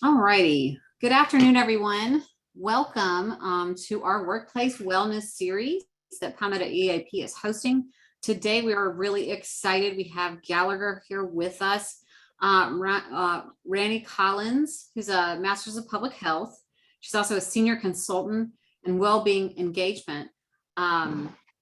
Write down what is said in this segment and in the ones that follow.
All righty. Good afternoon, everyone. Welcome to our workplace wellness series that Palmetto EAP is hosting. Today, we are really excited. We have Gallagher here with us. Randy Collins, who's a master's of public health. She's also a senior consultant and well-being engagement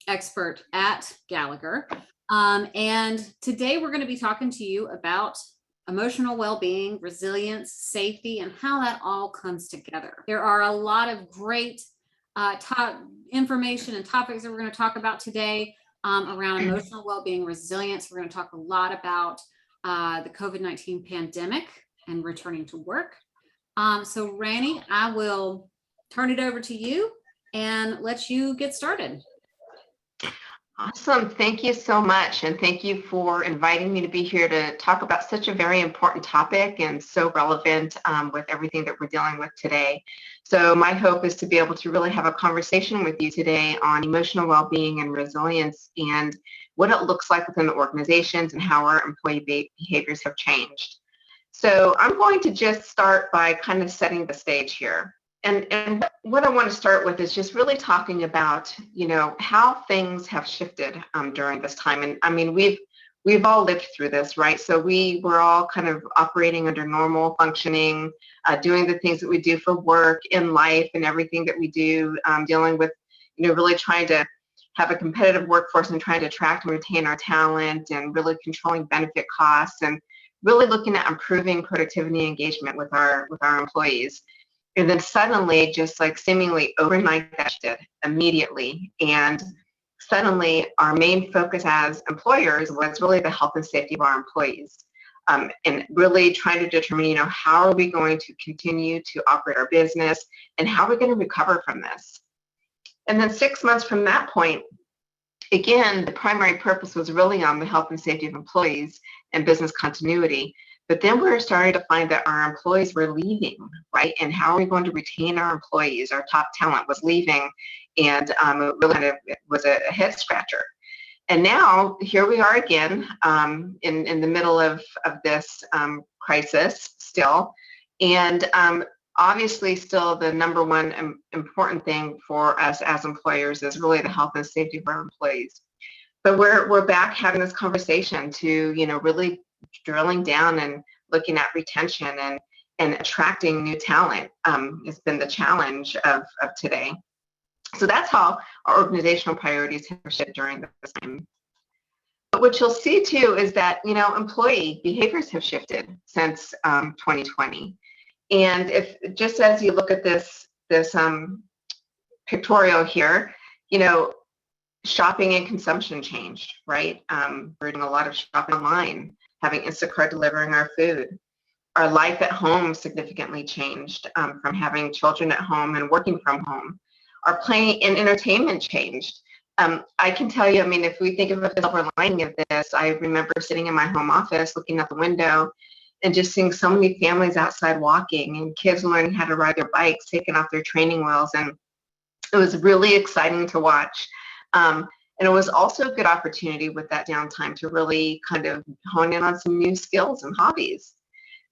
expert at Gallagher. And today, we're going to be talking to you about emotional well-being, resilience, safety, and how that all comes together. There are a lot of great top information and topics that we're going to talk about today around emotional well-being, resilience. We're going to talk a lot about the COVID-19 pandemic and returning to work. So Randy, I will turn it over to you and let you get started. Awesome. Thank you so much. And thank you for inviting me to be here to talk about such a very important topic and so relevant with everything that we're dealing with today. So my hope is to be able to really have a conversation with you today on emotional well-being and resilience and what it looks like within the organizations and how our employee behaviors have changed. So I'm going to just start by kind of setting the stage here. And what I want to start with is just really talking about, how things have shifted during this time. And I mean, we've all lived through this, right? So we were all kind of operating under normal functioning, doing the things that we do for work in life and everything that we do, dealing with, really trying to have a competitive workforce and trying to attract and retain our talent and really controlling benefit costs and really looking at improving productivity and engagement with our employees. And then suddenly, just like seemingly overnight, that shifted immediately. And suddenly, our main focus as employers was really the health and safety of our employees, and really trying to determine, how are we going to continue to operate our business and how are we going to recover from this? And then 6 months from that point, again, the primary purpose was really on the health and safety of employees and business continuity. But then we're starting to find that our employees were leaving, right? And how are we going to retain our employees? Our top talent was leaving, and it really kind of was a head scratcher. And now here we are again in the middle of this crisis still. And obviously still the number one important thing for us as employers is really the health and safety of our employees. But we're back having this conversation to, really drilling down and looking at retention and attracting new talent has been the challenge of today. So that's how our organizational priorities have shifted during this time. But what you'll see too is that, employee behaviors have shifted since 2020. And if just as you look at this pictorial here, shopping and consumption changed, right? We're doing a lot of shopping online, having Instacart delivering our food. Our life at home significantly changed from having children at home and working from home. Our playing and entertainment changed. I can tell you, if we think of the silver lining of this, I remember sitting in my home office looking out the window and just seeing so many families outside walking and kids learning how to ride their bikes, taking off their training wheels. And it was really exciting to watch. And it was also a good opportunity with that downtime to really kind of hone in on some new skills and hobbies.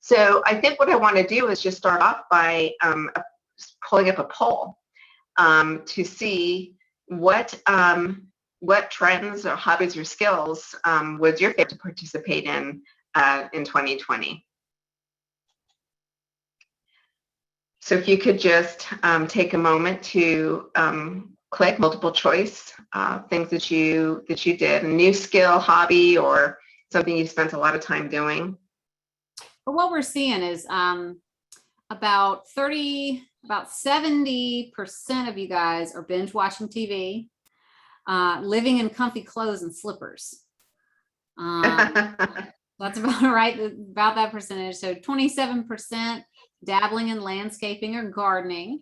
So I think what I want to do is just start off by pulling up a poll to see what trends or hobbies or skills was your favorite to participate in 2020. So if you could just take a moment to click multiple choice, things that you did, a new skill, hobby, or something you spent a lot of time doing. But what we're seeing is about 70% of you guys are binge watching TV, living in comfy clothes and slippers. That's about right, about that percentage. So 27% dabbling in landscaping or gardening.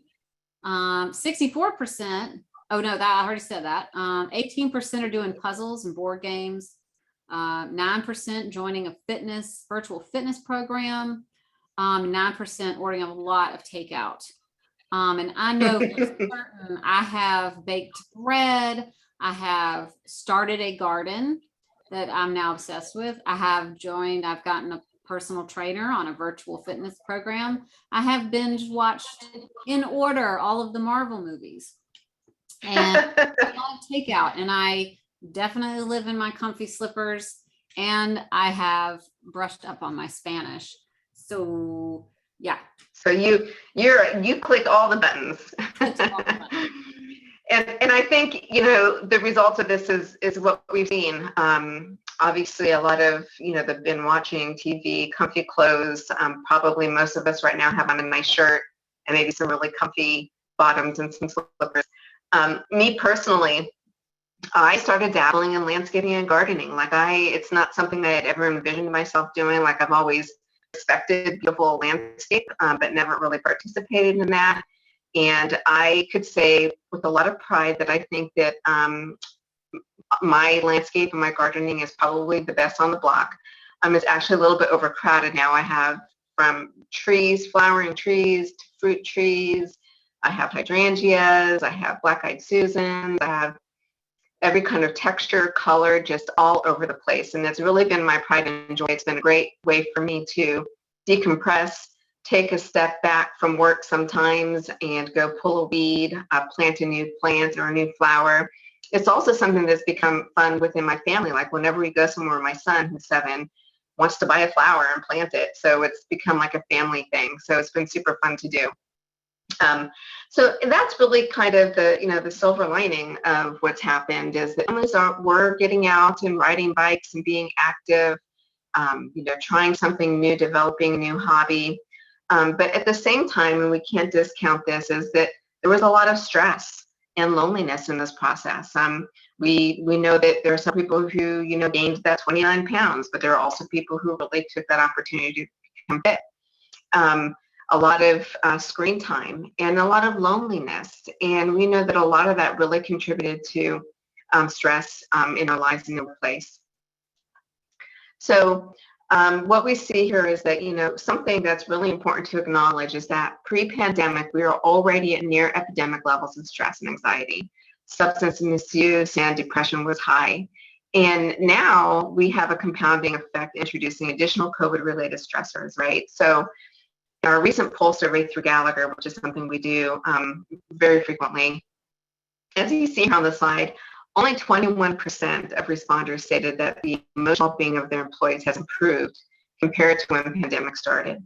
64%, oh no, I already said that. 18% are doing puzzles and board games. 9% joining a virtual fitness program. 9% ordering a lot of takeout. And I know for certain I have baked bread. I have started a garden that I'm now obsessed with. I've gotten a personal trainer on a virtual fitness program. I have binge watched in order all of the Marvel movies. And I love takeout, and I definitely live in my comfy slippers, and I have brushed up on my Spanish. So yeah. So you click all the buttons. And I think, the results of this is what we've seen. Obviously, a lot of, the been watching TV, comfy clothes. Probably most of us right now have on a nice shirt and maybe some really comfy bottoms and some slippers. Me personally, I started dabbling in landscaping and gardening. It's not something that I'd ever envisioned myself doing. Like, I've always expected beautiful landscape, but never really participated in that. And I could say with a lot of pride that I think that my landscape and my gardening is probably the best on the block. It's actually a little bit overcrowded now. I have from trees, flowering trees, to fruit trees. I have hydrangeas. I have black-eyed Susans. I have every kind of texture, color, just all over the place. And it's really been my pride and joy. It's been a great way for me to decompress, take a step back from work sometimes and go pull a weed, plant a new plant or a new flower. It's also something that's become fun within my family. Like, whenever we go somewhere, my son, who's 7, wants to buy a flower and plant it. So it's become like a family thing. So it's been super fun to do. So that's really kind of the silver lining of what's happened, is that families were getting out and riding bikes and being active, trying something new, developing a new hobby. But at the same time, and we can't discount this, is that there was a lot of stress and loneliness in this process. We know that there are some people who, gained that 29 pounds, but there are also people who really took that opportunity to become fit. A lot of screen time and a lot of loneliness. And we know that a lot of that really contributed to stress in our lives in the workplace. So what we see here is that, something that's really important to acknowledge is that pre-pandemic, we were already at near epidemic levels of stress and anxiety. Substance misuse and depression was high. And now we have a compounding effect introducing additional COVID-related stressors, right? So our recent poll survey through Gallagher, which is something we do very frequently, as you see here on the slide, only 21% of responders stated that the emotional well-being of their employees has improved compared to when the pandemic started.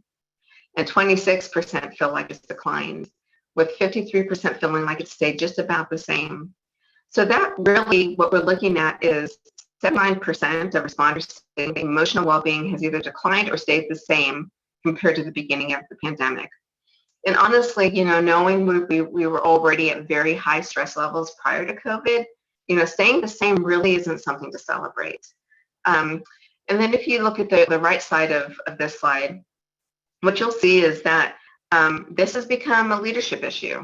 And 26% feel like it's declined, with 53% feeling like it stayed just about the same. So that really, what we're looking at is 79% of responders saying emotional well-being has either declined or stayed the same compared to the beginning of the pandemic. And honestly, knowing we were already at very high stress levels prior to COVID, staying the same really isn't something to celebrate. And then if you look at the right side of this slide, what you'll see is that this has become a leadership issue,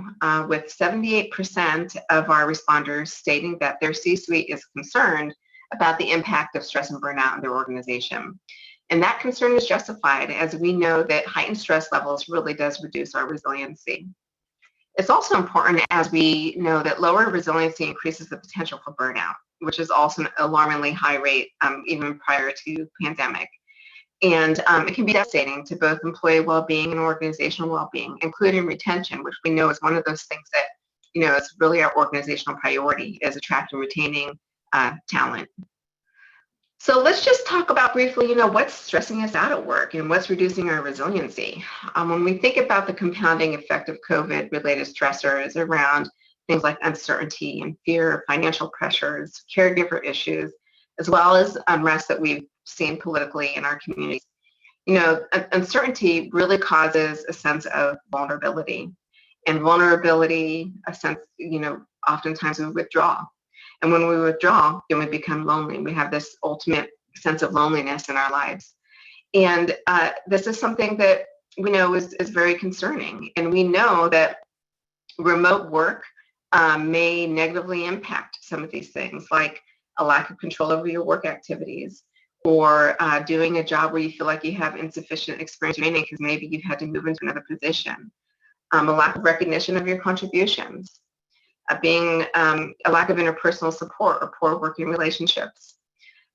with 78% of our responders stating that their C-suite is concerned about the impact of stress and burnout in their organization. And that concern is justified, as we know that heightened stress levels really does reduce our resiliency. It's also important, as we know, that lower resiliency increases the potential for burnout, which is also an alarmingly high rate, even prior to pandemic. And it can be devastating to both employee well-being and organizational well-being, including retention, which we know is one of those things that, is really our organizational priority, is attracting and retaining talent. So let's just talk about briefly, what's stressing us out at work and what's reducing our resiliency. When we think about the compounding effect of COVID-related stressors around things like uncertainty and fear, financial pressures, caregiver issues, as well as unrest that we've seen politically in our communities, uncertainty really causes a sense of vulnerability. And vulnerability, a sense, oftentimes we withdraw. And when we withdraw, then we become lonely. We have this ultimate sense of loneliness in our lives. And this is something that we know is very concerning. And we know that remote work may negatively impact some of these things, like a lack of control over your work activities, or doing a job where you feel like you have insufficient experience training because maybe you've had to move into another position, a lack of recognition of your contributions, being a lack of interpersonal support or poor working relationships,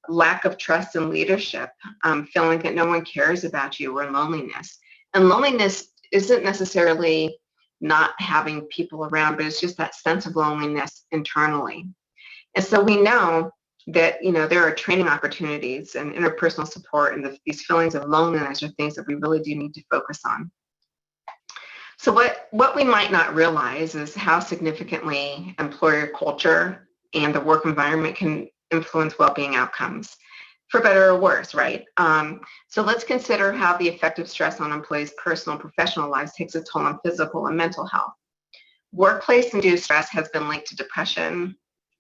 lack of trust in leadership, feeling that no one cares about you, or loneliness. And loneliness isn't necessarily not having people around, but it's just that sense of loneliness internally. And so we know that, there are training opportunities and interpersonal support, and these feelings of loneliness are things that we really do need to focus on. So what we might not realize is how significantly employer culture and the work environment can influence well-being outcomes, for better or worse, right? So let's consider how the effect of stress on employees' personal and professional lives takes a toll on physical and mental health. Workplace-induced stress has been linked to depression,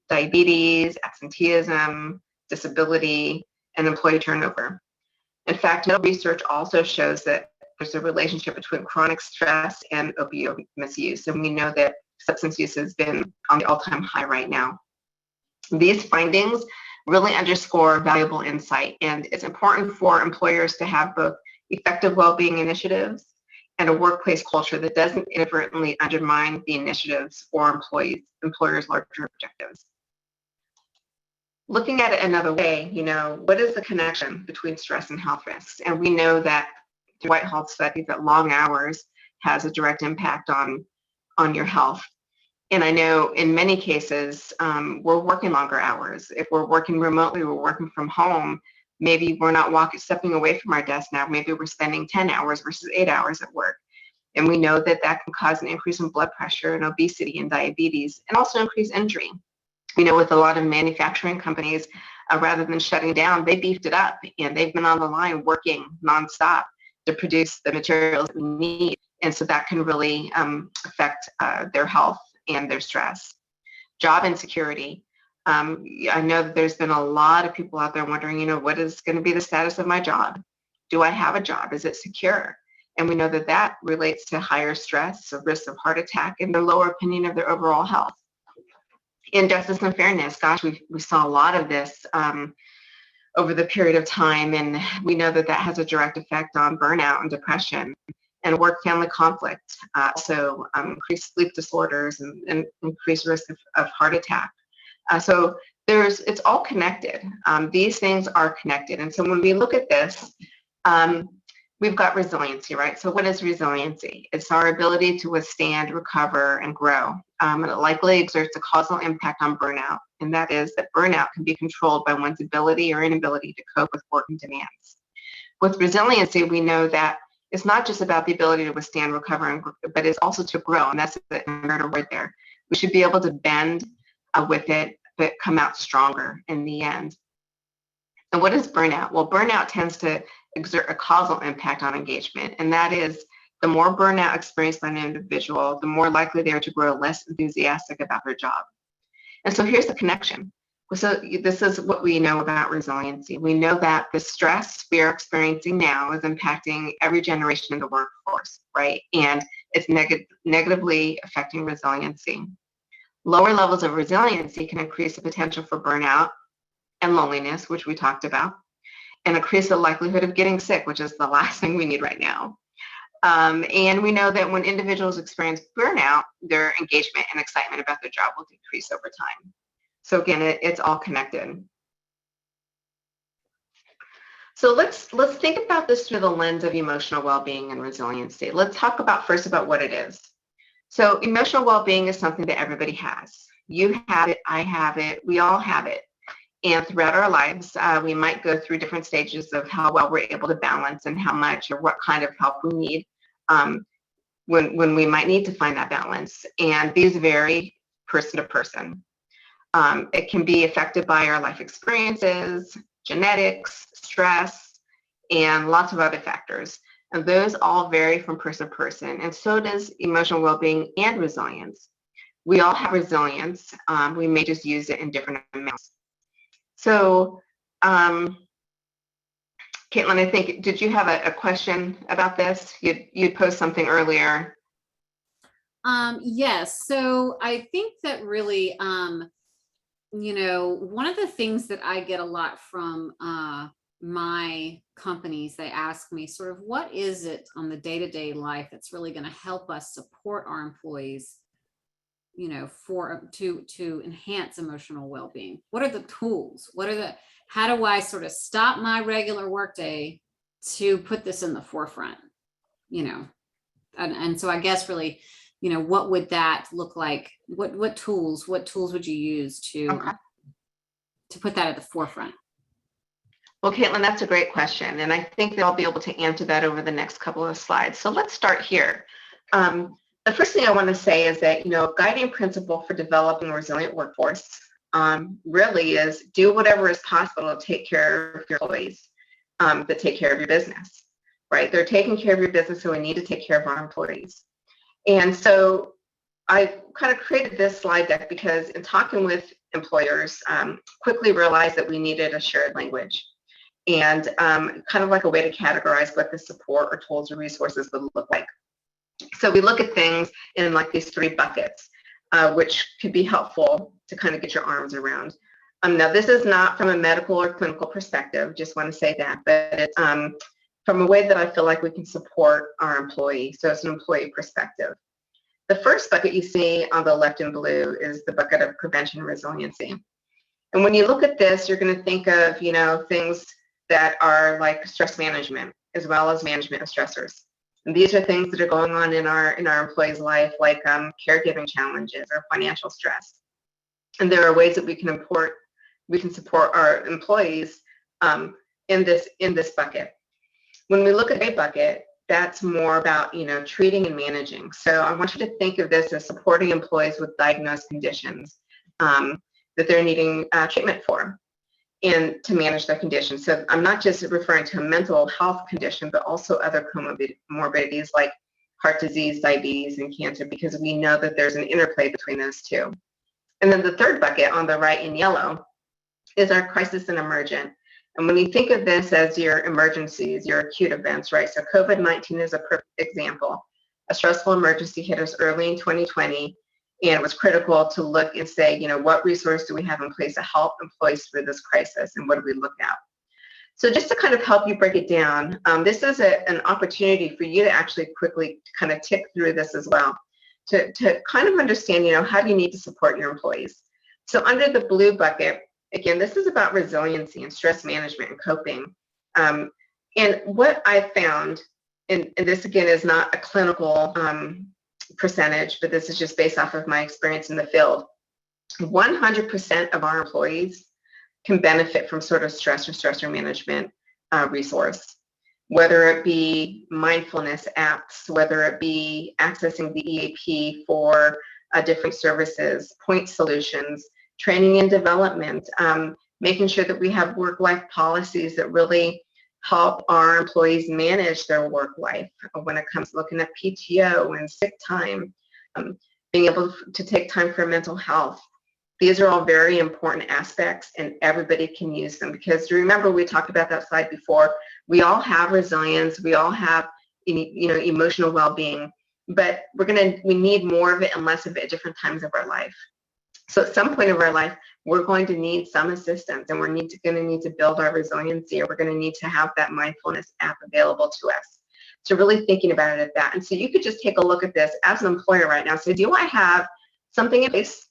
diabetes, absenteeism, disability, and employee turnover. In fact, no research also shows that there's a relationship between chronic stress and opioid misuse. And we know that substance use has been on the all-time high right now. These findings really underscore valuable insight, and it's important for employers to have both effective well-being initiatives and a workplace culture that doesn't inadvertently undermine the initiatives or employers' larger objectives. Looking at it another way, what is the connection between stress and health risks? And we know that through Whitehall studies that long hours has a direct impact on your health. And I know in many cases, we're working longer hours. If we're working remotely, we're working from home, maybe we're not stepping away from our desk now. Maybe we're spending 10 hours versus 8 hours at work. And we know that that can cause an increase in blood pressure and obesity and diabetes, and also increase injury. With a lot of manufacturing companies, rather than shutting down, they beefed it up, and they've been on the line working nonstop to produce the materials that we need. And so that can really affect their health and their stress. Job insecurity. I know that there's been a lot of people out there wondering, what is going to be the status of my job? Do I have a job? Is it secure? And we know that that relates to higher stress, a risk of heart attack, and their lower opinion of their overall health. Injustice and fairness. Gosh, we saw a lot of this over the period of time, and we know that that has a direct effect on burnout and depression and work-family conflict, also increased sleep disorders and increased risk of heart attack. So it's all connected. These things are connected. And so when we look at this, we've got resiliency, right? So what is resiliency? It's our ability to withstand, recover, and grow. And it likely exerts a causal impact on burnout. And that is that burnout can be controlled by one's ability or inability to cope with working demands. With resiliency, we know that it's not just about the ability to withstand, recover, but it's also to grow. And that's the word there. We should be able to bend with it, but come out stronger in the end. And what is burnout? Well, burnout tends to exert a causal impact on engagement. And that is, the more burnout experienced by an individual, the more likely they are to grow less enthusiastic about their job. And so here's the connection. So this is what we know about resiliency. We know that the stress we are experiencing now is impacting every generation in the workforce, right? And it's negatively affecting resiliency. Lower levels of resiliency can increase the potential for burnout and loneliness, which we talked about, and increase the likelihood of getting sick, which is the last thing we need right now. And we know that when individuals experience burnout, their engagement and excitement about their job will decrease over time. So again, it's all connected. So let's think about this through the lens of emotional well-being and resiliency. Let's talk first about what it is. So emotional well-being is something that everybody has. You have it, I have it, we all have it. And throughout our lives, we might go through different stages of how well we're able to balance and how much or what kind of help we need when we might need to find that balance. And these vary person to person. It can be affected by our life experiences, genetics, stress, and lots of other factors. And those all vary from person to person. And so does emotional well-being and resilience. We all have resilience. We may just use it in different amounts. So, Caitlin, I think, did you have a question about this? You'd posed something earlier. Yes. So I think that really, one of the things that I get a lot from my companies, they ask me sort of, what is it on the day-to-day life that's really going to help us support our employees, to enhance emotional well-being? What are the tools? What are the, how do I sort of stop my regular workday to put this in the forefront, and so I guess really, what would that look like? What tools would you use Okay. to put that at the forefront? Well, Caitlin, that's a great question. And I think that I'll be able to answer that over the next couple of slides. So let's start here. The first thing I want to say is that, a guiding principle for developing a resilient workforce really is do whatever is possible to take care of your employees, that take care of your business, right? They're taking care of your business, so we need to take care of our employees. And so I kind of created this slide deck because in talking with employers, quickly realized that we needed a shared language and kind of like a way to categorize what the support or tools or resources would look like. So we look at things in like these 3 buckets, which could be helpful to kind of get your arms around. Now, this is not from a medical or clinical perspective, just want to say that, but it's from a way that I feel like we can support our employee. So it's an employee perspective. The first bucket you see on the left in blue is the bucket of prevention and resiliency. And when you look at this, you're going to think of, things that are like stress management, as well as management of stressors. And these are things that are going on in our employees' life, like caregiving challenges or financial stress. And there are ways that we can support our employees in this bucket. When we look at a bucket, that's more about treating and managing. So I want you to think of this as supporting employees with diagnosed conditions that they're needing treatment for, and to manage their condition. So I'm not just referring to a mental health condition, but also other comorbidities like heart disease, diabetes, and cancer, because we know that there's an interplay between those two. And then the third bucket on the right in yellow is our crisis and emergent. And when you think of this as your emergencies, your acute events, right? So COVID-19 is a perfect example. A stressful emergency hit us early in 2020. And it was critical to look and say, what resource do we have in place to help employees through this crisis, and what do we look at? So just to kind of help you break it down, this is an opportunity for you to actually quickly kind of tick through this as well, to kind of understand, how do you need to support your employees? So under the blue bucket, again, this is about resiliency and stress management and coping. And what I found, and this again is not a clinical percentage, but this is just based off of my experience in the field. 100% of our employees can benefit from sort of stress or stressor management resource, whether it be mindfulness apps, whether it be accessing the EAP for different services, point solutions, training and development, making sure that we have work-life policies that really help our employees manage their work life when it comes to looking at PTO and sick time, being able to take time for mental health. These are all very important aspects, and everybody can use them, because remember, we talked about that slide before, we all have resilience, we all have emotional well-being, but we need more of it and less of it at different times of our life. So at some point of our life, we're going to need some assistance, and we're going to need to build our resiliency, or we're going to need to have that mindfulness app available to us. So really thinking about it at that. And so you could just take a look at this as an employer right now. So do I have something in place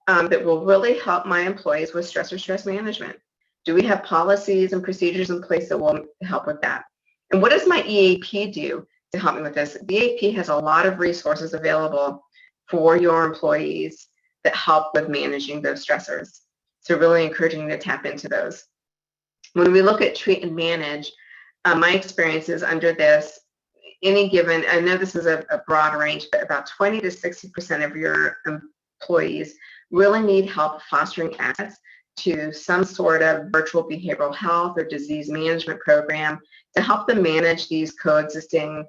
that will really help my employees with stress or stress management? Do we have policies and procedures in place that will help with that? And what does my EAP do to help me with this? The EAP has a lot of resources available for your employees that help with managing those stressors. So really encouraging you to tap into those. When we look at treat and manage, my experiences under this, any given, I know this is a broad range, but about 20 to 60% of your employees really need help fostering access to some sort of virtual behavioral health or disease management program to help them manage these coexisting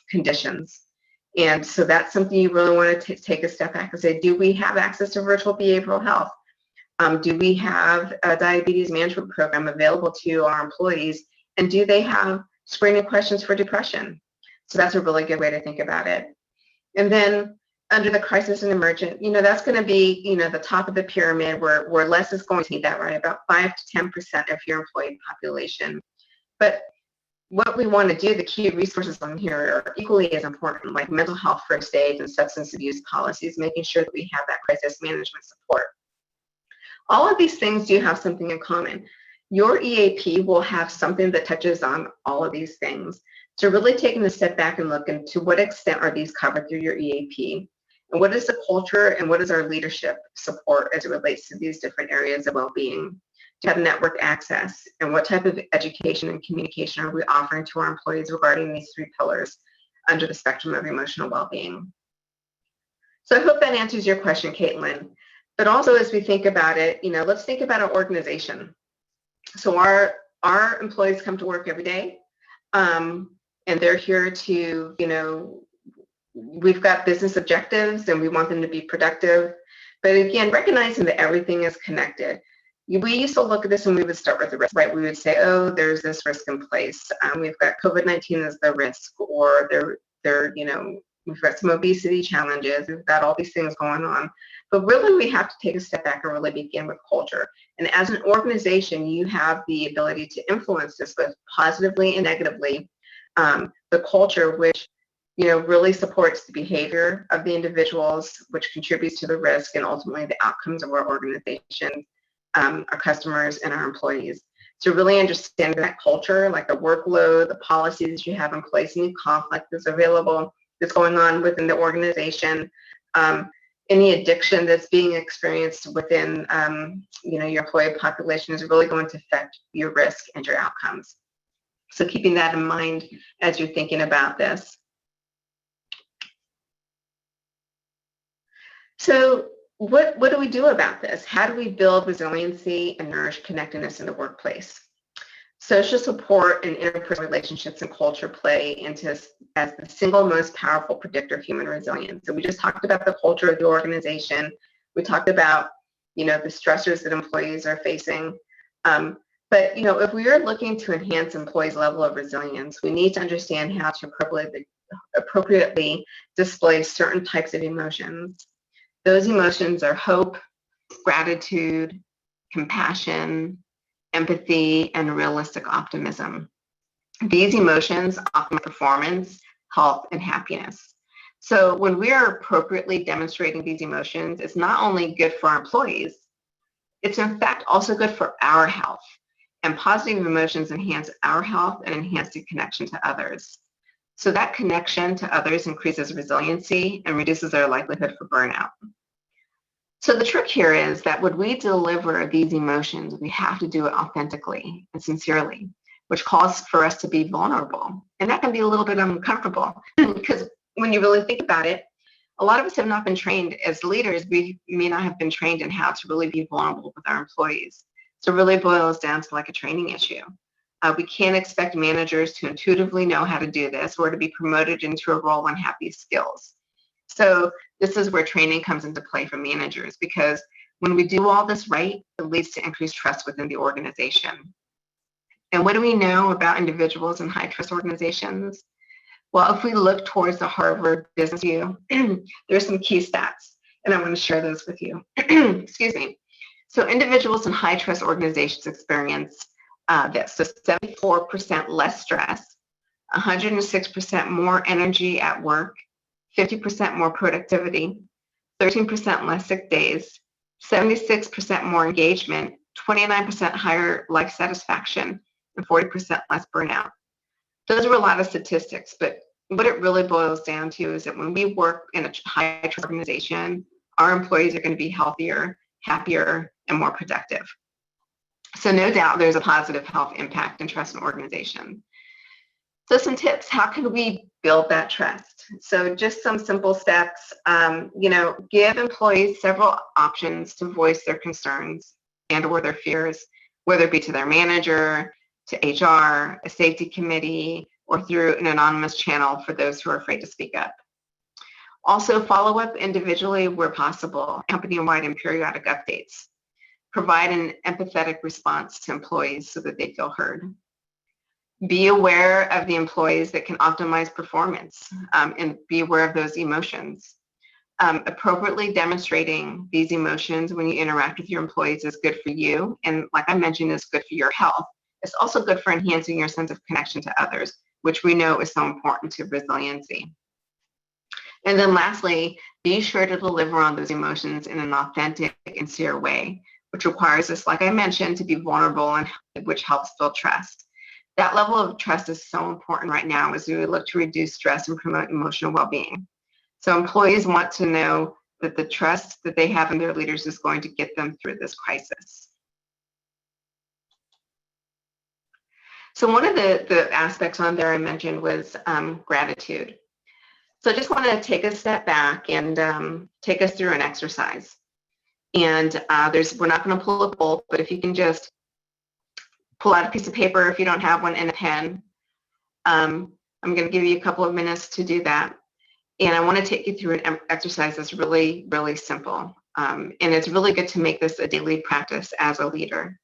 conditions. And so that's something you really want to take a step back and say, do we have access to virtual behavioral health? Do we have a diabetes management program available to our employees? And do they have screening questions for depression? So that's a really good way to think about it. And then under the crisis and emergent, that's going to be, the top of the pyramid where less is going to need that, right? About 5 to 10% of your employee population. But what we want to do, the key resources on here are equally as important, like mental health first aid and substance abuse policies, making sure that we have that crisis management support. All of these things do have something in common. your EAP will have something that touches on all of these things. So really taking a step back and looking to what extent are these covered through your EAP? And what is the culture and what is our leadership support as it relates to these different areas of well-being? To have network access, and what type of education and communication are we offering to our employees regarding these three pillars under the spectrum of emotional well-being? So I hope that answers your question, Caitlin. But also as we think about it, let's think about our organization. So our employees come to work every day, and they're here to, we've got business objectives and we want them to be productive. But again, recognizing that everything is connected. We used to look at this and we would start with the risk, right? We would say, oh, there's this risk in place. We've got COVID-19 as the risk, or we've got some obesity challenges. We've got all these things going on. But really, we have to take a step back and really begin with culture. And as an organization, you have the ability to influence this both positively and negatively. The culture, which really supports the behavior of the individuals, which contributes to the risk and ultimately the outcomes of our organization, our customers, and our employees. So really understanding that culture, like the workload, the policies you have in place, any conflict that's available, that's going on within the organization, any addiction that's being experienced within your employee population is really going to affect your risk and your outcomes. So keeping that in mind as you're thinking about this. So what do we do about this? How do we build resiliency and nourish connectedness in the workplace? Social support and interpersonal relationships and culture play into as the single most powerful predictor of human resilience. So we just talked about the culture of the organization. We talked about, the stressors that employees are facing. But, if we are looking to enhance employees' level of resilience, we need to understand how to appropriately display certain types of emotions. Those emotions are hope, gratitude, compassion, empathy, and realistic optimism. These emotions often performance, health, and happiness. So when we are appropriately demonstrating these emotions, it's not only good for our employees, it's in fact also good for our health. And positive emotions enhance our health and enhance the connection to others. So that connection to others increases resiliency and reduces our likelihood for burnout. So the trick here is that when we deliver these emotions, we have to do it authentically and sincerely, which calls for us to be vulnerable. And that can be a little bit uncomfortable because when you really think about it, a lot of us have not been trained as leaders. We may not have been trained in how to really be vulnerable with our employees. So it really boils down to like a training issue. We can't expect managers to intuitively know how to do this or to be promoted into a role and have these skills. So this is where training comes into play for managers, because when we do all this right, it leads to increased trust within the organization. And what do we know about individuals in high trust organizations? Well, if we look towards the Harvard Business Review, there's some key stats, and I want to share those with you. Excuse me. So individuals in high trust organizations experience this. So 74% less stress, 106% more energy at work, 50% more productivity, 13% less sick days, 76% more engagement, 29% higher life satisfaction, and 40% less burnout. Those are a lot of statistics, but what it really boils down to is that when we work in a high trust organization, our employees are going to be healthier, happier, and more productive. So no doubt there's a positive health impact and trust in organization. So some tips, how can we build that trust? So just some simple steps, give employees several options to voice their concerns and or their fears, whether it be to their manager, to HR, a safety committee, or through an anonymous channel for those who are afraid to speak up. Also follow up individually where possible, company-wide and periodic updates. Provide an empathetic response to employees so that they feel heard. Be aware of the employees that can optimize performance and be aware of those emotions. Appropriately demonstrating these emotions when you interact with your employees is good for you. And like I mentioned, is good for your health. It's also good for enhancing your sense of connection to others, which we know is so important to resiliency. And then lastly, be sure to deliver on those emotions in an authentic and sincere way, which requires us, like I mentioned, to be vulnerable and which helps build trust. That level of trust is so important right now as we look to reduce stress and promote emotional well-being. So employees want to know that the trust that they have in their leaders is going to get them through this crisis. So one of the aspects on there I mentioned was gratitude. So I just want to take a step back and take us through an exercise. And we're not going to pull a poll, but if you can just pull out a piece of paper if you don't have one and a pen. I'm going to give you a couple of minutes to do that. And I want to take you through an exercise that's really, really simple. And it's really good to make this a daily practice as a leader.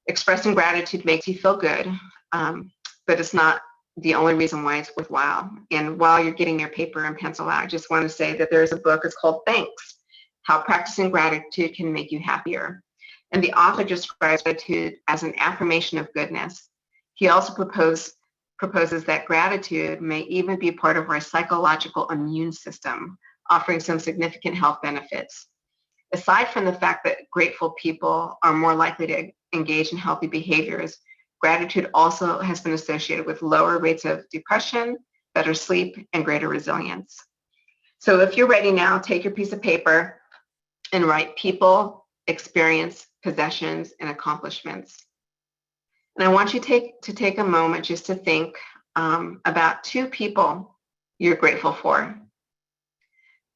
Expressing gratitude makes you feel good, but it's not the only reason why it's worthwhile. And while you're getting your paper and pencil out, I just want to say that there's a book, it's called Thanks, How Practicing Gratitude Can Make You Happier. And the author describes gratitude as an affirmation of goodness. He also proposes that gratitude may even be part of our psychological immune system, offering some significant health benefits. Aside from the fact that grateful people are more likely to engage in healthy behaviors, gratitude also has been associated with lower rates of depression, better sleep, and greater resilience. So if you're ready now, take your piece of paper and write people, experience, possessions, and accomplishments. And I want you to take a moment just to think about 2 people you're grateful for,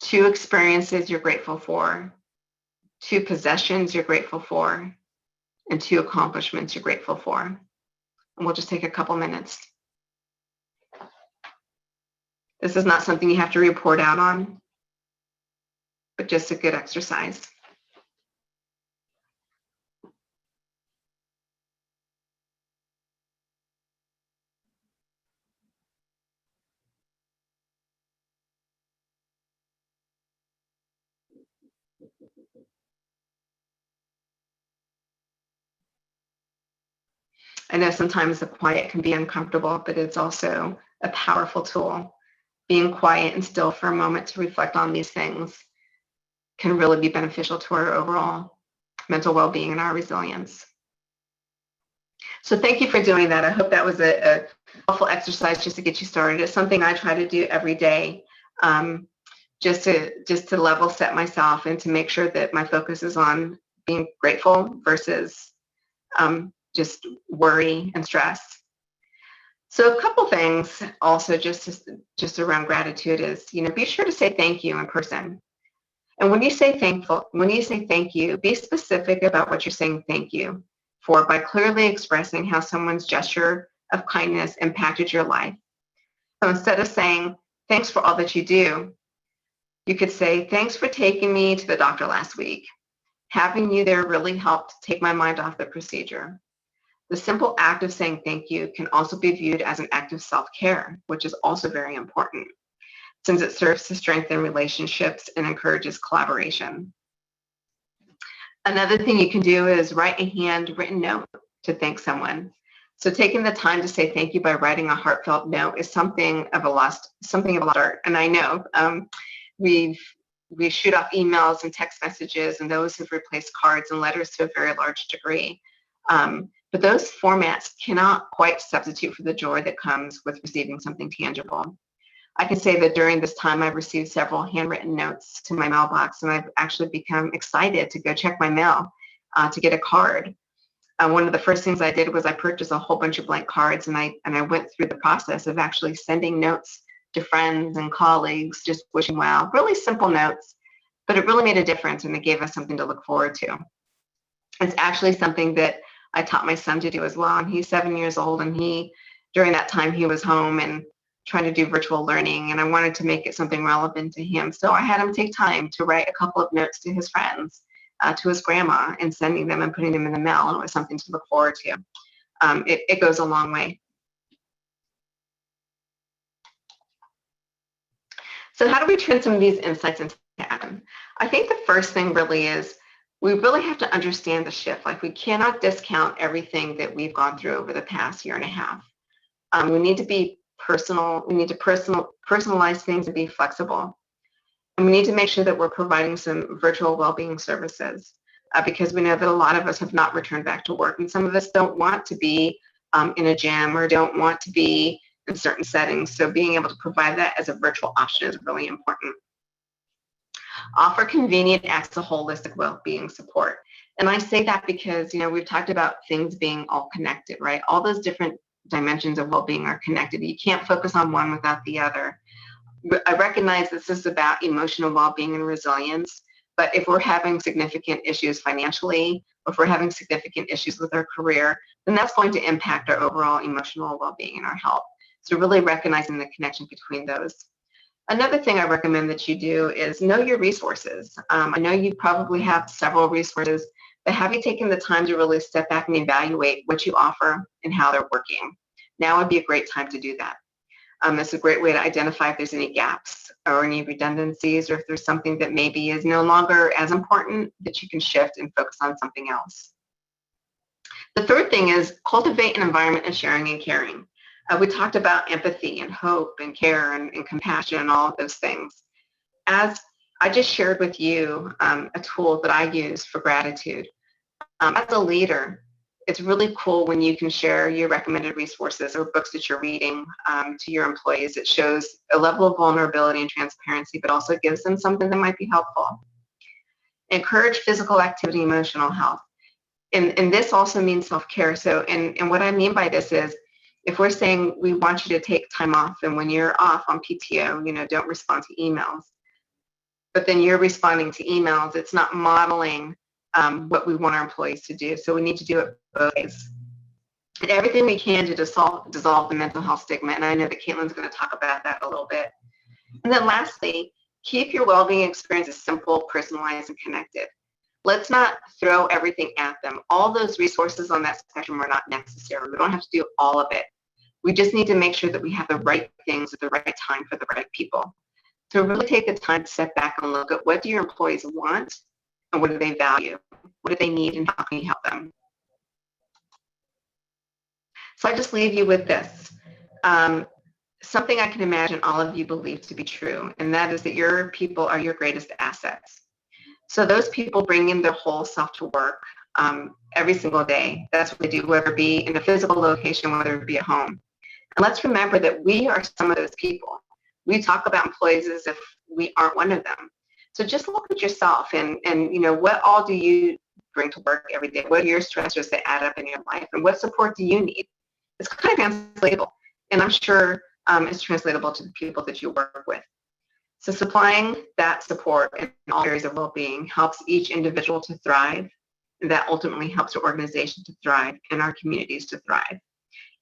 2 experiences you're grateful for, 2 possessions you're grateful for, and 2 accomplishments you're grateful for. And we'll just take a couple minutes. This is not something you have to report out on, but just a good exercise. I know sometimes the quiet can be uncomfortable, but it's also a powerful tool. Being quiet and still for a moment to reflect on these things can really be beneficial to our overall mental well-being and our resilience. So thank you for doing that. I hope that was a helpful exercise just to get you started. It's something I try to do every day, just to level set myself and to make sure that my focus is on being grateful versus just worry and stress. So a couple things also just around gratitude is, be sure to say thank you in person. And when you say thank you, be specific about what you're saying thank you for by clearly expressing how someone's gesture of kindness impacted your life. So instead of saying thanks for all that you do, you could say thanks for taking me to the doctor last week. Having you there really helped take my mind off the procedure. The simple act of saying thank you can also be viewed as an act of self-care, which is also very important, since it serves to strengthen relationships and encourages collaboration. Another thing you can do is write a handwritten note to thank someone. So taking the time to say thank you by writing a heartfelt note is something of a start. And I know we shoot off emails and text messages, and those have replaced cards and letters to a very large degree. But those formats cannot quite substitute for the joy that comes with receiving something tangible. I can say that during this time, I've received several handwritten notes to my mailbox, and I've actually become excited to go check my mail to get a card. One of the first things I did was I purchased a whole bunch of blank cards, and I went through the process of actually sending notes to friends and colleagues, just wishing well, really simple notes, but it really made a difference, and it gave us something to look forward to. It's actually something that I taught my son to do as well, and he's 7 years old, and during that time he was home and trying to do virtual learning, and I wanted to make it something relevant to him. So I had him take time to write a couple of notes to his friends, to his grandma, and sending them and putting them in the mail, and it was something to look forward to. It goes a long way. So how do we turn some of these insights into action? I think the first thing really is we really have to understand the shift. Like, we cannot discount everything that we've gone through over the past year and a half. We need to be personal. We need to personalize things and be flexible. And we need to make sure that we're providing some virtual well-being services. because we know that a lot of us have not returned back to work, and some of us don't want to be in a gym or don't want to be in certain settings. So being able to provide that as a virtual option is really important. Offer convenient access to holistic well-being support. And I say that because, we've talked about things being all connected, right? All those different dimensions of well-being are connected. You can't focus on one without the other. I recognize this is about emotional well-being and resilience, but if we're having significant issues financially, or if we're having significant issues with our career, then that's going to impact our overall emotional well-being and our health. So really recognizing the connection between those. Another thing I recommend that you do is know your resources. I know you probably have several resources, but have you taken the time to really step back and evaluate what you offer and how they're working? Now would be a great time to do that. It's a great way to identify if there's any gaps or any redundancies, or if there's something that maybe is no longer as important that you can shift and focus on something else. The third thing is cultivate an environment of sharing and caring. We talked about empathy and hope and care and compassion and all of those things. As I just shared with you a tool that I use for gratitude. As a leader, it's really cool when you can share your recommended resources or books that you're reading to your employees. It shows a level of vulnerability and transparency, but also gives them something that might be helpful. Encourage physical activity, emotional health. And this also means self-care. So, and what I mean by this is, if we're saying we want you to take time off, and when you're off on PTO, don't respond to emails, but then you're responding to emails, it's not modeling what we want our employees to do. So we need to do it both ways. And everything we can to dissolve the mental health stigma. And I know that Caitlin's going to talk about that a little bit. And then lastly, keep your well-being experiences simple, personalized, and connected. Let's not throw everything at them. All those resources on that spectrum are not necessary. We don't have to do all of it. We just need to make sure that we have the right things at the right time for the right people. So really take the time to step back and look at, what do your employees want and what do they value? What do they need, and how can you help them? So I just leave you with this. Something I can imagine all of you believe to be true, and that is that your people are your greatest assets. So those people bring in their whole self to work every single day. That's what they do, whether it be in a physical location, whether it be at home. And let's remember that we are some of those people. We talk about employees as if we aren't one of them. So just look at yourself and what all do you bring to work every day? What are your stressors that add up in your life? And what support do you need? It's kind of translatable. And I'm sure it's translatable to the people that you work with. So supplying that support in all areas of well-being helps each individual to thrive. And that ultimately helps our organization to thrive and our communities to thrive.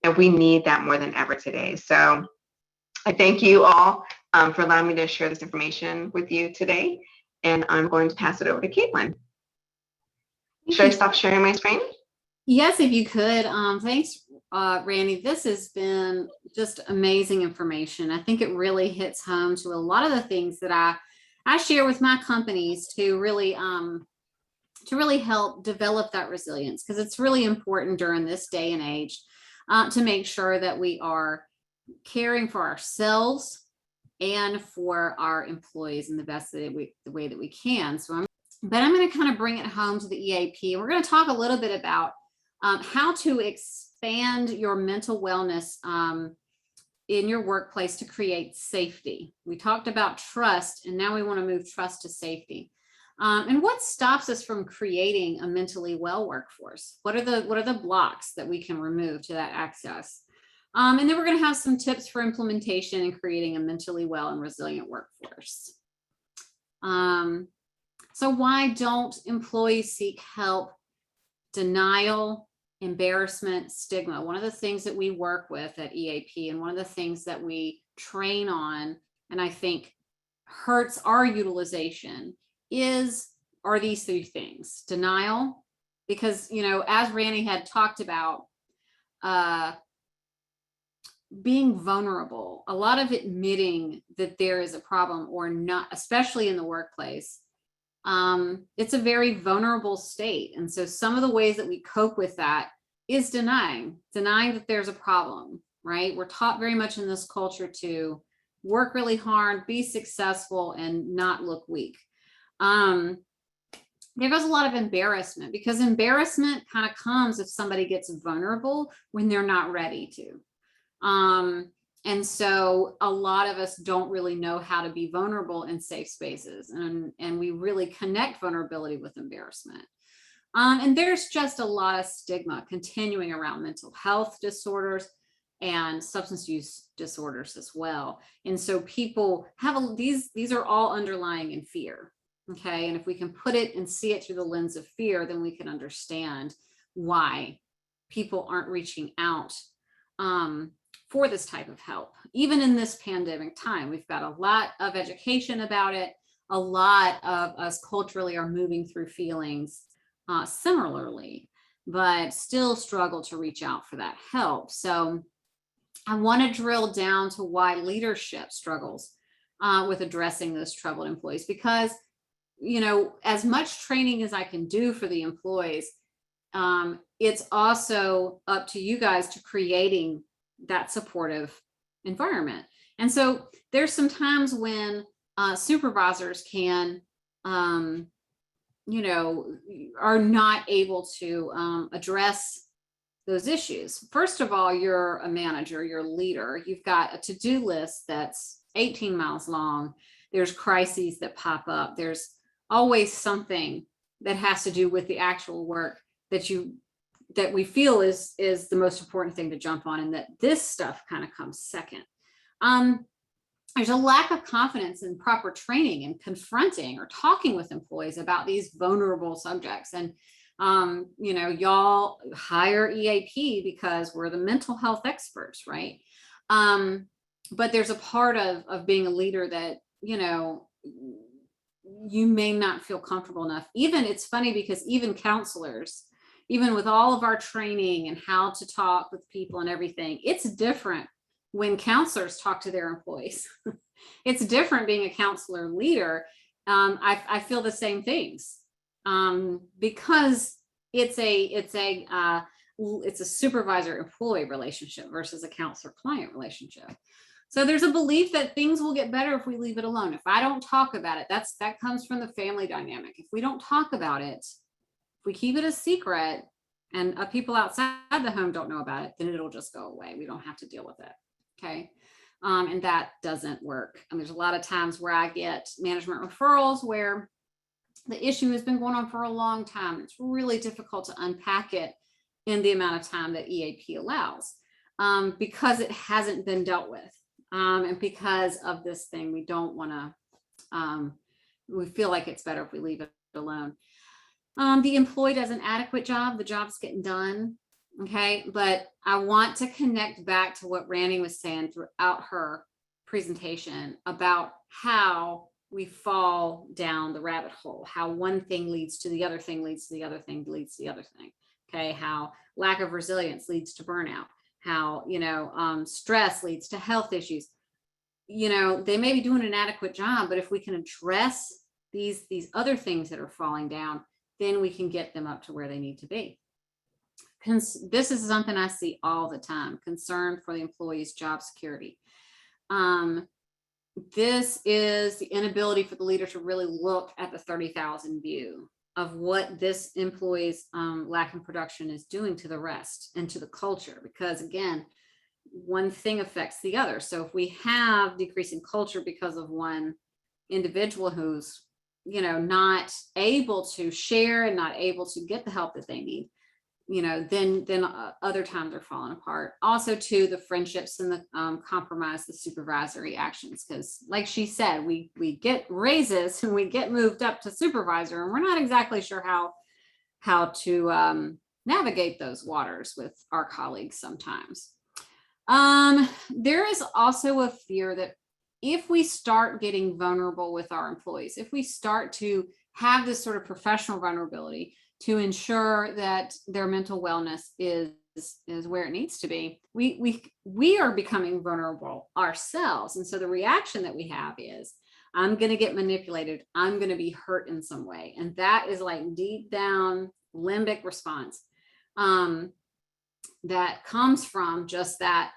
And we need that more than ever today. So I thank you all for allowing me to share this information with you today. And I'm going to pass it over to Caitlin. Should I stop sharing my screen? Yes, if you could. Thanks, Randy. This has been just amazing information. I think it really hits home to a lot of the things that I share with my companies to really help develop that resilience, because it's really important during this day and age to make sure that we are caring for ourselves and for our employees in the best the way that we can. But I'm going to kind of bring it home to the EAP. We're going to talk a little bit about how to expand your mental wellness in your workplace to create safety. We talked about trust, and now we want to move trust to safety. And what stops us from creating a mentally well workforce? What are the blocks that we can remove to that access? And then we're going to have some tips for implementation and creating a mentally well and resilient workforce. So why don't employees seek help? Denial, embarrassment, stigma. One of the things that we work with at EAP, and one of the things that we train on, and I think hurts our utilization, are these three things. Denial, because, as Randy had talked about, being vulnerable, a lot of admitting that there is a problem or not, especially in the workplace, it's a very vulnerable state. And so some of the ways that we cope with that is denying that there's a problem, right? We're taught very much in this culture to work really hard, be successful, and not look weak. there goes a lot of embarrassment, because embarrassment kind of comes if somebody gets vulnerable when they're not ready to. And so a lot of us don't really know how to be vulnerable in safe spaces, and we really connect vulnerability with embarrassment. And there's just a lot of stigma continuing around mental health disorders and substance use disorders as well. And so people have these are all underlying in fear. Okay. And if we can put it and see it through the lens of fear, then we can understand why people aren't reaching out for this type of help. Even in this pandemic time, we've got a lot of education about it. A lot of us culturally are moving through feelings similarly, but still struggle to reach out for that help. So I want to drill down to why leadership struggles with addressing those troubled employees, because, you know, as much training as I can do for the employees, it's also up to you guys to creating that supportive environment. And so there's some times when supervisors can, you know, are not able to address those issues. First of all, you're a manager, you're a leader, you've got a to-do list that's 18 miles long. There's crises that pop up. There's always something that has to do with the actual work that we feel is the most important thing to jump on, and that this stuff kind of comes second. There's a lack of confidence in proper training and confronting or talking with employees about these vulnerable subjects. And you know, y'all hire EAP because we're the mental health experts, right? But there's a part of being a leader that, you know, you may not feel comfortable enough. Even, it's funny because even counselors, even with all of our training and how to talk with people and everything, it's different when counselors talk to their employees. It's different being a counselor leader. I feel the same things. Because it's a supervisor employee relationship versus a counselor client relationship. So there's a belief that things will get better if we leave it alone. If I don't talk about it, that comes from the family dynamic. If we don't talk about it, if we keep it a secret and people outside the home don't know about it, then it'll just go away. We don't have to deal with it. Okay. And that doesn't work. And there's a lot of times where I get management referrals where the issue has been going on for a long time. It's really difficult to unpack it in the amount of time that EAP allows, because it hasn't been dealt with. And because of this thing, we don't want to, we feel like it's better if we leave it alone. The employee does an adequate job. The job's getting done. Okay. But I want to connect back to what Randy was saying throughout her presentation about how we fall down the rabbit hole, how one thing leads to the other thing, leads to the other thing, leads to the other thing. Okay. How lack of resilience leads to burnout, how, you know, stress leads to health issues. You know, they may be doing an adequate job, but if we can address these other things that are falling down, then we can get them up to where they need to be. This is something I see all the time: concern for the employee's job security. This is the inability for the leader to really look at the 30,000 view of what this employee's lack in production is doing to the rest and to the culture, because again, one thing affects the other. So if we have decreasing culture because of one individual who's, you know, not able to share and not able to get the help that they need, you know, then other times are falling apart. Also, too, the friendships and the compromise, the supervisory actions, because like she said, we get raises and we get moved up to supervisor, and we're not exactly sure how to navigate those waters with our colleagues sometimes. There is also a fear that if we start getting vulnerable with our employees, if we start to have this sort of professional vulnerability to ensure that their mental wellness is where it needs to be, we are becoming vulnerable ourselves. And so the reaction that we have is, I'm going to get manipulated. I'm going to be hurt in some way. And that is like deep down limbic response that comes from just that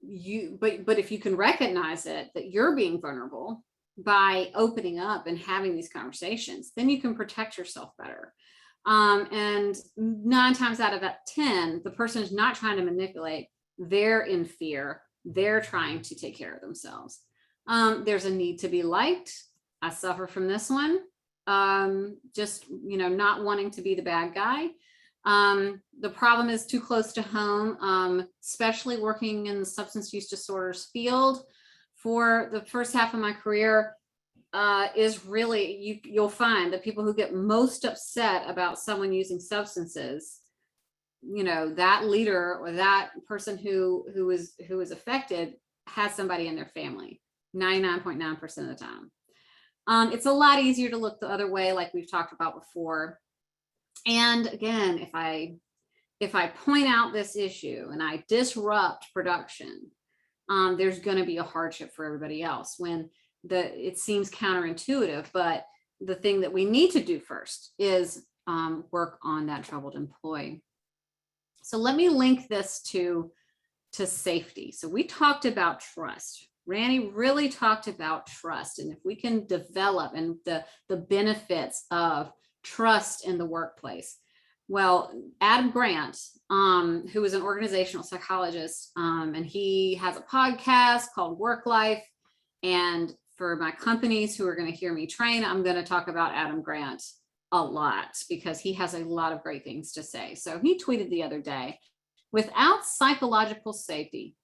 but if you can recognize it, that you're being vulnerable, by opening up and having these conversations, then you can protect yourself better. And 9 times out of 10, the person is not trying to manipulate. They're in fear. They're trying to take care of themselves. There's a need to be liked. I suffer from this one. Just, not wanting to be the bad guy. The problem is too close to home, especially working in the substance use disorders field. For the first half of my career, is really, you'll find that people who get most upset about someone using substances, that leader or that person who is affected has somebody in their family 99.9% of the time. It's a lot easier to look the other way, like we've talked about before. And again, if I point out this issue and I disrupt production, there's going to be a hardship for everybody else. When it seems counterintuitive, but the thing that we need to do first is work on that troubled employee. So let me link this to safety. So we talked about trust. Randy really talked about trust, and if we can develop and the benefits of trust in the workplace. Well, Adam Grant, who is an organizational psychologist, and he has a podcast called Work Life. And for my companies who are going to hear me train, I'm going to talk about Adam Grant a lot because he has a lot of great things to say. So he tweeted the other day, without psychological safety,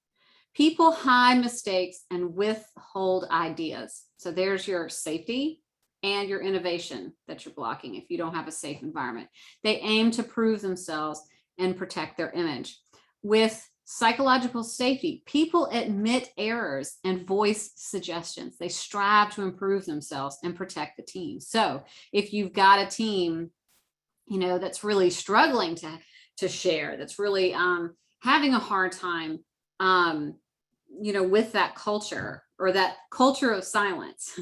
people hide mistakes and withhold ideas. So there's your safety and your innovation that you're blocking if you don't have a safe environment. They aim to prove themselves and protect their image. With psychological safety, people admit errors and voice suggestions. They strive to improve themselves and protect the team. So if you've got a team, that's really struggling to share, that's really having a hard time, with that culture or that culture of silence,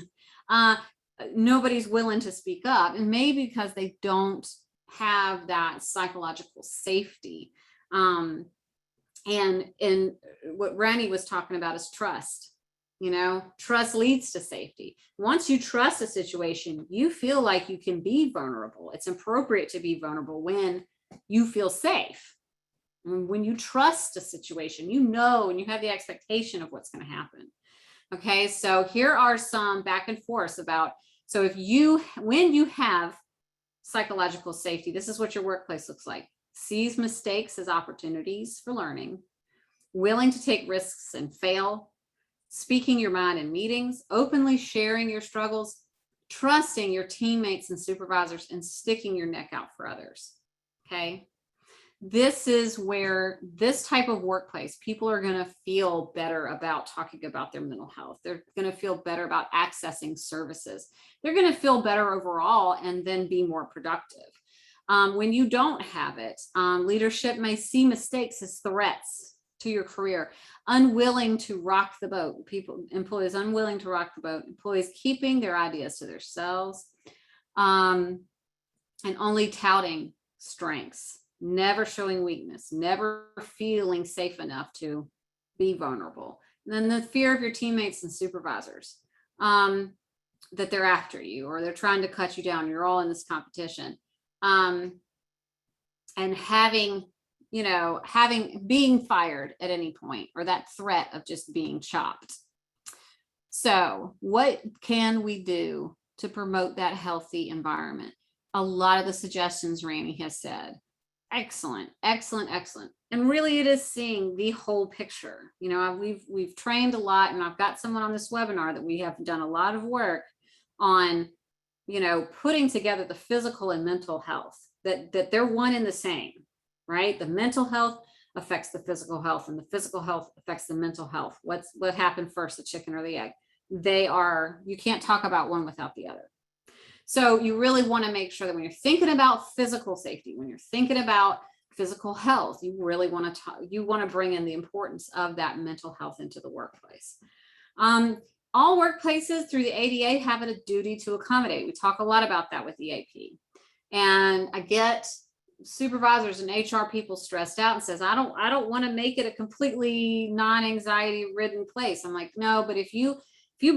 nobody's willing to speak up, and maybe because they don't have that psychological safety. And what Randy was talking about is trust. Trust leads to safety. Once you trust a situation, you feel like you can be vulnerable. It's appropriate to be vulnerable when you feel safe. When you trust a situation, and you have the expectation of what's going to happen. Okay, so here are some back and forth about, so when you have psychological safety, this is what your workplace looks like. Sees mistakes as opportunities for learning, willing to take risks and fail, speaking your mind in meetings, openly sharing your struggles, trusting your teammates and supervisors, and sticking your neck out for others. Okay. This is where this type of workplace, people are going to feel better about talking about their mental health. They're going to feel better about accessing services. They're going to feel better overall and then be more productive. When you don't have it, leadership may see mistakes as threats to your career, unwilling to rock the boat. Employees unwilling to rock the boat, employees keeping their ideas to themselves, and only touting strengths, never showing weakness, never feeling safe enough to be vulnerable. And then the fear of your teammates and supervisors, that they're after you or they're trying to cut you down. You're all in this competition. And being fired at any point, or that threat of just being chopped. So what can we do to promote that healthy environment? A lot of the suggestions Randy has said. Excellent, excellent, excellent. And really it is seeing the whole picture. We've trained a lot, and I've got someone on this webinar that we have done a lot of work on, putting together the physical and mental health, that they're one and the same, right? The mental health affects the physical health, and the physical health affects the mental health. What happened first, the chicken or the egg? You can't talk about one without the other. So you really want to make sure that when you're thinking about physical safety, when you're thinking about physical health, you really want to bring in the importance of that mental health into the workplace. All workplaces through the ADA have a duty to accommodate. We talk a lot about that with EAP. And I get supervisors and HR people stressed out and says, I don't want to make it a completely non-anxiety ridden place. I'm like, no, but if you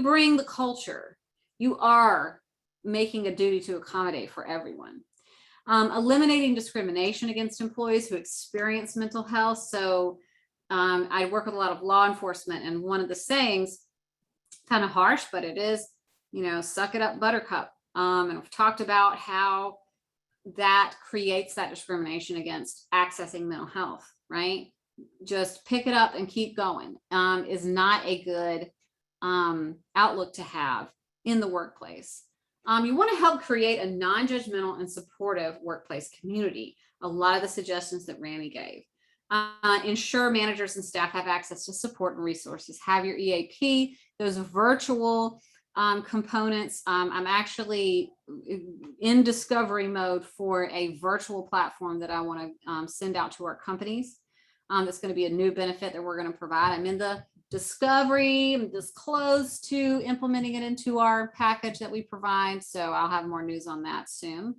bring the culture You are making a duty to accommodate for everyone. Eliminating discrimination against employees who experience mental health. So I work with a lot of law enforcement, and one of the sayings, kind of harsh, but it is, suck it up, buttercup. And we've talked about how that creates that discrimination against accessing mental health, right? Just pick it up and keep going is not a good outlook to have in the workplace. You want to help create a non-judgmental and supportive workplace community. A lot of the suggestions that Randy gave. Ensure managers and staff have access to support and resources. Have your EAP, those virtual components. I'm actually in discovery mode for a virtual platform that I want to send out to our companies. That's going to be a new benefit that we're going to provide. I'm in the discovery. I'm this close to implementing it into our package that we provide. So I'll have more news on that soon.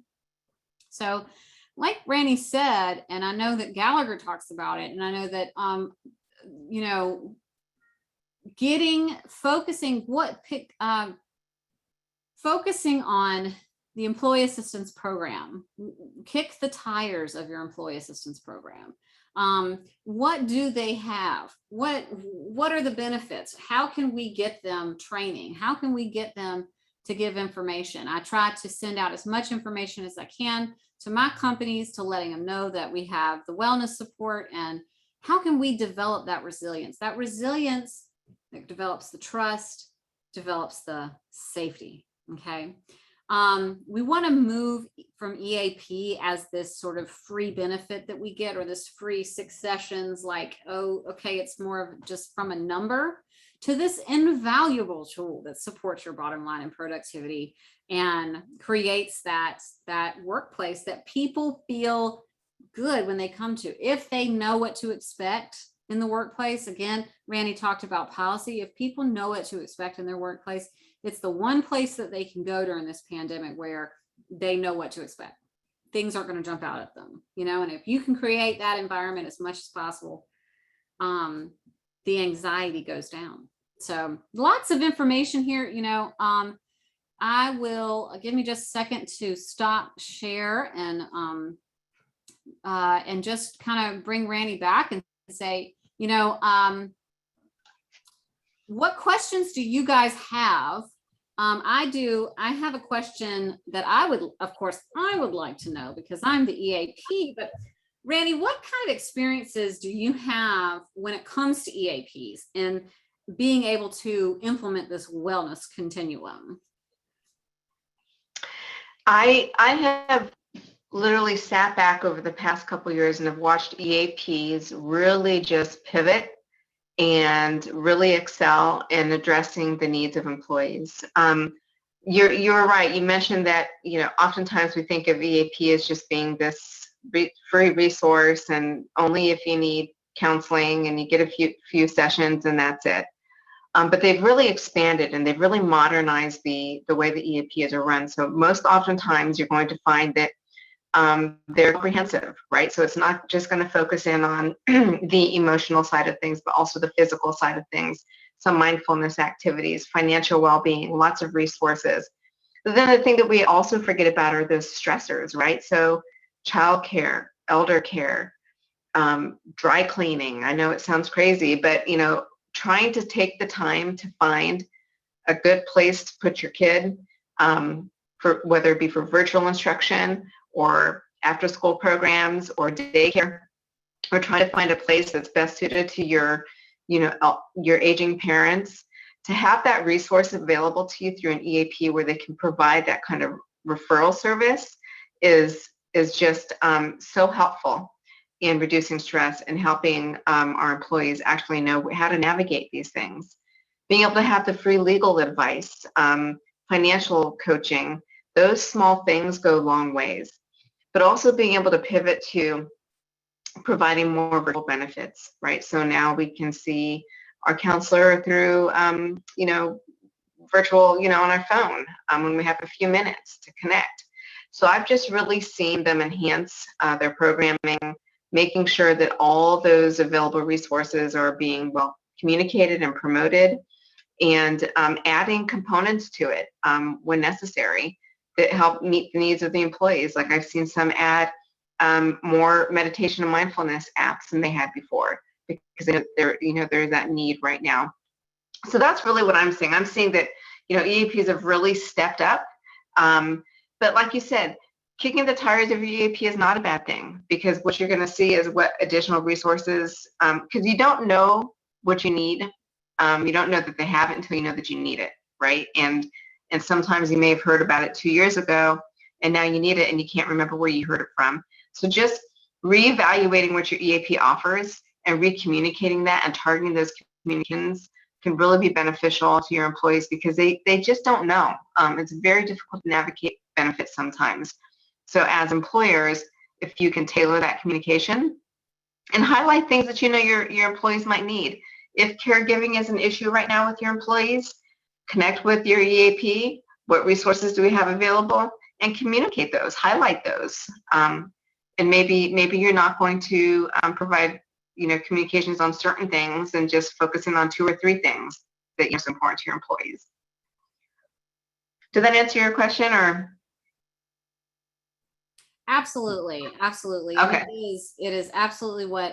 So like Randy said, and I know that Gallagher talks about it, and I know that, focusing on the employee assistance program, kick the tires of your employee assistance program. What do they have? What are the benefits? How can we get them training? How can we get them to give information? I try to send out as much information as I can to my companies, to letting them know that we have the wellness support, and how can we develop that resilience that develops the trust, develops the safety. Okay. We want to move from EAP as this sort of free benefit that we get, or this free 6 sessions, like, oh, okay, it's more of just from a number, to this invaluable tool that supports your bottom line and productivity and creates that workplace that people feel good when they come to, if they know what to expect in the workplace. Again, Randy talked about policy. If people know what to expect in their workplace, it's the one place that they can go during this pandemic where they know what to expect. Things aren't going to jump out at them, and if you can create that environment as much as possible, the anxiety goes down. So lots of information here. I will give me just a second to stop share and just kind of bring Randy back and say, what questions do you guys have? I have a question that I would like to know, because I'm the EAP, but Randy, what kind of experiences do you have when it comes to EAPs and being able to implement this wellness continuum? I have literally sat back over the past couple of years and have watched EAPs really just pivot and really excel in addressing the needs of employees. You're right. You mentioned that, oftentimes we think of EAP as just being this free resource, and only if you need counseling and you get a few sessions and that's it. But they've really expanded and they've really modernized the way the EAPs are run. So most oftentimes you're going to find that they're comprehensive, right? So it's not just going to focus in on the emotional side of things, but also the physical side of things, some mindfulness activities, financial well-being, lots of resources. But then the thing that we also forget about are those stressors, right? So childcare, elder care, dry cleaning. I know it sounds crazy, but trying to take the time to find a good place to put your kid, for whether it be for virtual instruction or after school programs or daycare, or trying to find a place that's best suited to your aging parents, to have that resource available to you through an EAP where they can provide that kind of referral service is just so helpful in reducing stress and helping our employees actually know how to navigate these things. Being able to have the free legal advice, financial coaching, those small things go long ways. But also being able to pivot to providing more virtual benefits, right? So now we can see our counselor through, virtual, on our phone when we have a few minutes to connect. So I've just really seen them enhance their programming, making sure that all those available resources are being well communicated and promoted. and adding components to it when necessary that help meet the needs of the employees. Like I've seen some add more meditation and mindfulness apps than they had before because there's that need right now. So that's really what I'm seeing. I'm seeing that EAPs have really stepped up. But like you said, kicking the tires of your EAP is not a bad thing, because what you're going to see is what additional resources, because you don't know what you need. You don't know that they have it until you know that you need it, right? And sometimes you may have heard about it 2 years ago, and now you need it and you can't remember where you heard it from. So just reevaluating what your EAP offers and recommunicating that and targeting those communications can really be beneficial to your employees, because they just don't know. It's very difficult to navigate benefits sometimes. So as employers, if you can tailor that communication and highlight things that your employees might need. If caregiving is an issue right now with your employees, connect with your EAP. What resources do we have available? And communicate those, highlight those. And maybe you're not going to provide communications on certain things and just focusing on 2 or 3 things that are important to your employees. Did that answer your question? Or Absolutely. Okay. It is absolutely what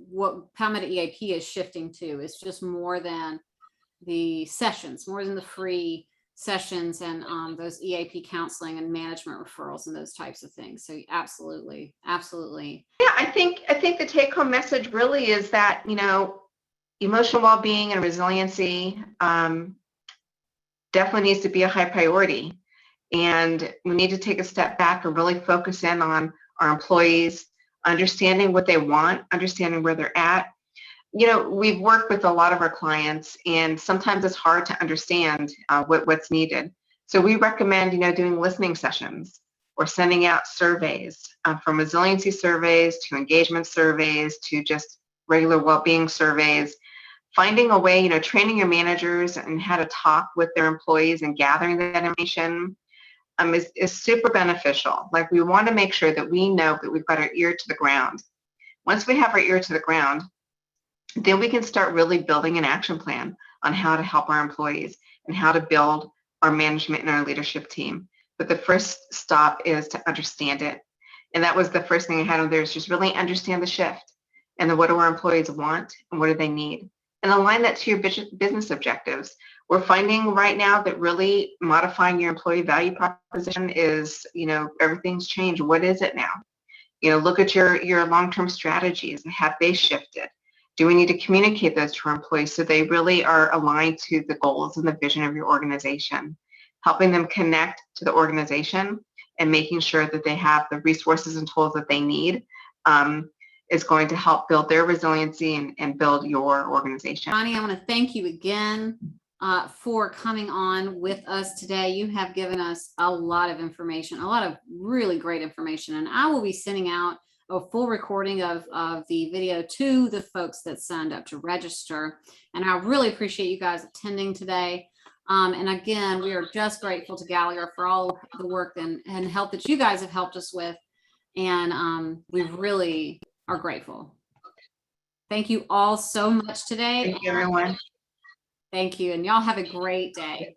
what Palmetto EAP is shifting to. It's just more than the sessions, more than the free sessions and those EAP counseling and management referrals and those types of things. So absolutely. Yeah, I think the take-home message really is that emotional well-being and resiliency definitely needs to be a high priority, and we need to take a step back and really focus in on our employees, understanding what they want, understanding where they're at. We've worked with a lot of our clients, and sometimes it's hard to understand what's needed. So we recommend, doing listening sessions or sending out surveys, from resiliency surveys to engagement surveys to just regular well-being surveys. Finding a way, training your managers and how to talk with their employees and gathering that information is super beneficial. Like, we want to make sure that we know that we've got our ear to the ground. Once we have our ear to the ground, then we can start really building an action plan on how to help our employees and how to build our management and our leadership team. But the first stop is to understand it. And that was the first thing I had on there, is just really understand the shift. And then what do our employees want and what do they need? And align that to your business objectives. We're finding right now that really modifying your employee value proposition is, everything's changed. What is it now? Look at your long-term strategies and have they shifted? Do we need to communicate those to our employees so they really are aligned to the goals and the vision of your organization? Helping them connect to the organization and making sure that they have the resources and tools that they need is going to help build their resiliency and build your organization. Bonnie, I want to thank you again for coming on with us today. You have given us a lot of information, a lot of really great information, and I will be sending out a full recording of the video to the folks that signed up to register. And I really appreciate you guys attending today. And again, we are just grateful to Gallagher for all the work and help that you guys have helped us with. And we really are grateful. Thank you all so much today. Thank you, everyone. Thank you. And y'all have a great day.